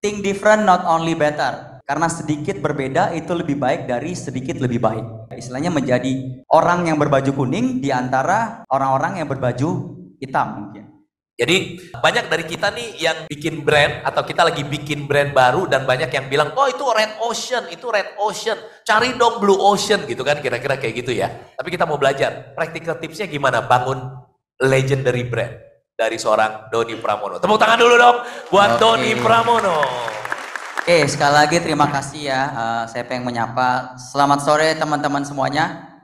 Think different, not only better. Karena sedikit berbeda itu lebih baik dari sedikit lebih baik. Istilahnya menjadi orang yang berbaju kuning di antara orang-orang yang berbaju hitam mungkin. Jadi banyak dari kita nih yang bikin brand atau kita lagi bikin brand baru dan banyak yang bilang, oh itu red ocean, cari dong blue ocean gitu kan, kira-kira kayak gitu ya. Tapi kita mau belajar, practical tipsnya gimana bangun legendary brand dari seorang Doni Pramono. Tepuk tangan dulu dong buat Doni Pramono. Oke, sekali lagi terima kasih ya, saya pengen menyapa. Selamat sore teman-teman semuanya.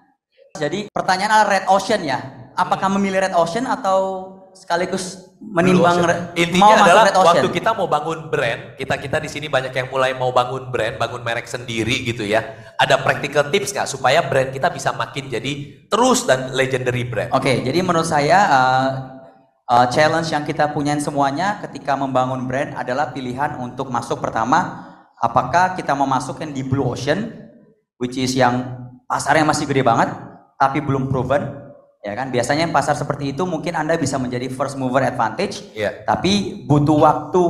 Jadi pertanyaan adalah red ocean ya, apakah memilih red ocean atau sekaligus menimbang intinya adalah waktu kita mau bangun brand, kita di sini banyak yang mulai mau bangun brand, bangun merek sendiri gitu ya. Ada practical tips nggak supaya brand kita bisa makin jadi terus dan legendary brand? Oke, jadi menurut saya challenge yang kita punya semuanya ketika membangun brand adalah pilihan untuk masuk pertama, apakah kita mau masukin di blue ocean, which is yang pasarnya masih gede banget, tapi belum proven. Ya kan, biasanya pasar seperti itu mungkin Anda bisa menjadi first mover advantage, tapi butuh waktu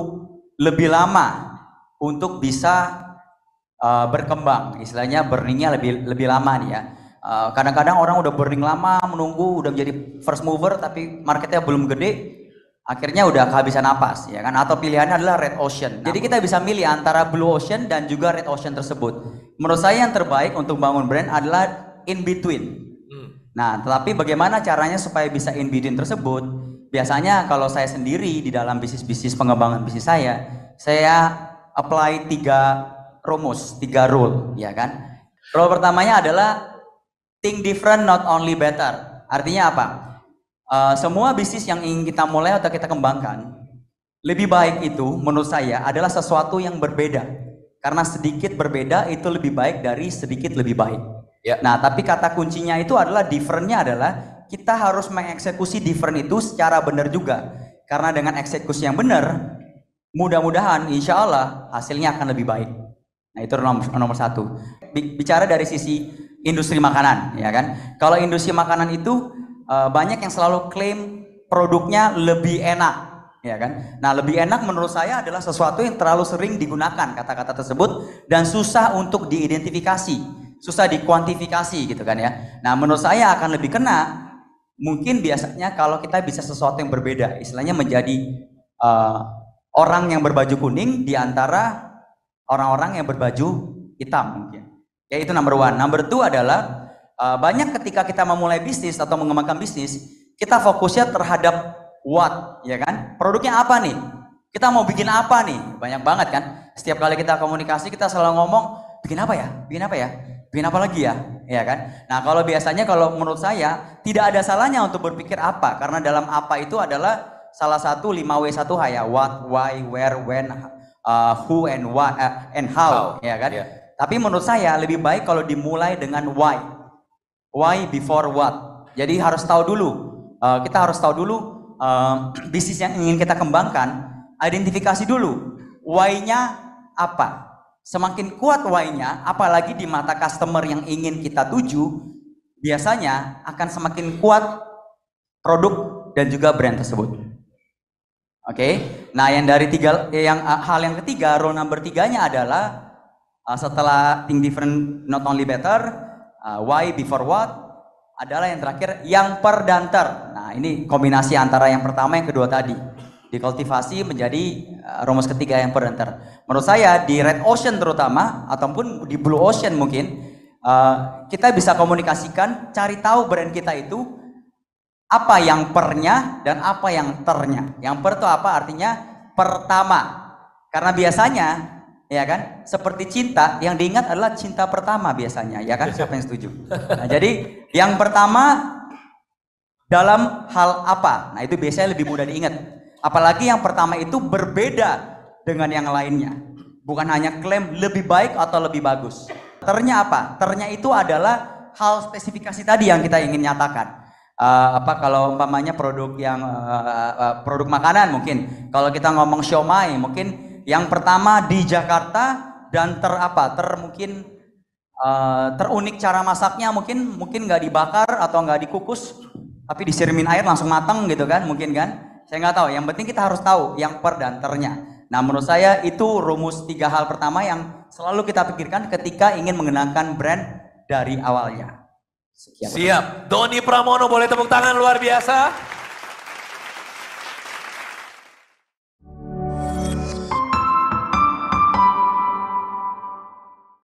lebih lama untuk bisa berkembang. Istilahnya burningnya lebih lama nih ya. Kadang-kadang orang udah burning lama, menunggu, udah menjadi first mover, tapi marketnya belum gede, akhirnya udah kehabisan napas, ya kan? Atau pilihannya adalah red ocean. Jadi kita bisa milih antara blue ocean dan juga red ocean tersebut. Menurut saya yang terbaik untuk bangun brand adalah in between. Nah, tetapi bagaimana caranya supaya bisa in between tersebut? Biasanya kalau saya sendiri di dalam bisnis pengembangan bisnis saya apply 3 rumus, 3 rule, ya kan? Rule pertamanya adalah think different, not only better. Artinya apa? Semua bisnis yang ingin kita mulai atau kita kembangkan, lebih baik itu menurut saya adalah sesuatu yang berbeda. Karena sedikit berbeda itu lebih baik dari sedikit lebih baik. Ya. Nah, tapi kata kuncinya itu adalah different-nya adalah kita harus mengeksekusi different itu secara benar juga. Karena dengan eksekusi yang benar, mudah-mudahan insya Allah hasilnya akan lebih baik. Nah, itu nomor 1. Bicara dari sisi industri makanan, ya kan? Kalau industri makanan itu banyak yang selalu klaim produknya lebih enak, ya kan? Nah, lebih enak menurut saya adalah sesuatu yang terlalu sering digunakan kata-kata tersebut dan susah untuk diidentifikasi. Susah dikuantifikasi gitu kan ya. Nah, menurut saya akan lebih kena mungkin biasanya kalau kita bisa sesuatu yang berbeda, istilahnya menjadi orang yang berbaju kuning di antara orang-orang yang berbaju hitam mungkin. Ya, itu number 1. Number 2 adalah banyak ketika kita memulai bisnis atau mengembangkan bisnis, kita fokusnya terhadap what, ya kan? Produknya apa nih? Kita mau bikin apa nih? Banyak banget kan? Setiap kali kita komunikasi kita selalu ngomong, bikin apa ya? Bikin apa ya? Bikin apa lagi ya? Ya kan? Nah, kalau biasanya kalau menurut saya tidak ada salahnya untuk berpikir apa, karena dalam apa itu adalah salah satu 5W1H ya, what, why, where, when, who and what and how, ya kan? Tapi menurut saya lebih baik kalau dimulai dengan why. Why before what. Jadi harus tahu dulu. Kita harus tahu dulu bisnis yang ingin kita kembangkan, identifikasi dulu why-nya apa. Semakin kuat why-nya, apalagi di mata customer yang ingin kita tuju, biasanya akan semakin kuat produk dan juga brand tersebut. Oke, nah yang dari hal yang ketiga, rule number 3-nya adalah setelah think different, not only better, why before what, adalah yang terakhir yang per dan ter. Nah, ini kombinasi antara yang pertama yang kedua tadi. Dikultivasi menjadi rumus ketiga yang per dan ter. Menurut saya di red ocean terutama ataupun di blue ocean mungkin kita bisa komunikasikan, cari tahu brand kita itu apa yang pernya dan apa yang ternya. Yang per itu apa? Artinya pertama. Karena biasanya ya kan, seperti cinta yang diingat adalah cinta pertama biasanya, ya kan? Siapa yang setuju? Nah, jadi yang pertama dalam hal apa? Nah, itu biasanya lebih mudah diingat. Apalagi yang pertama itu berbeda dengan yang lainnya. Bukan hanya klaim lebih baik atau lebih bagus. Ternya apa? Ternya itu adalah hal spesifikasi tadi yang kita ingin nyatakan. Kalau umpamanya produk yang produk makanan mungkin. Kalau kita ngomong siomay mungkin yang pertama di Jakarta dan mungkin terunik cara masaknya mungkin nggak dibakar atau nggak dikukus, tapi disiramin air langsung matang gitu kan, mungkin kan? Saya nggak tahu. Yang penting kita harus tahu yang per dan ternya. Nah, menurut saya itu rumus 3 hal pertama yang selalu kita pikirkan ketika ingin mengenalkan brand dari awalnya. Siap. Doni Pramono boleh tepuk tangan luar biasa.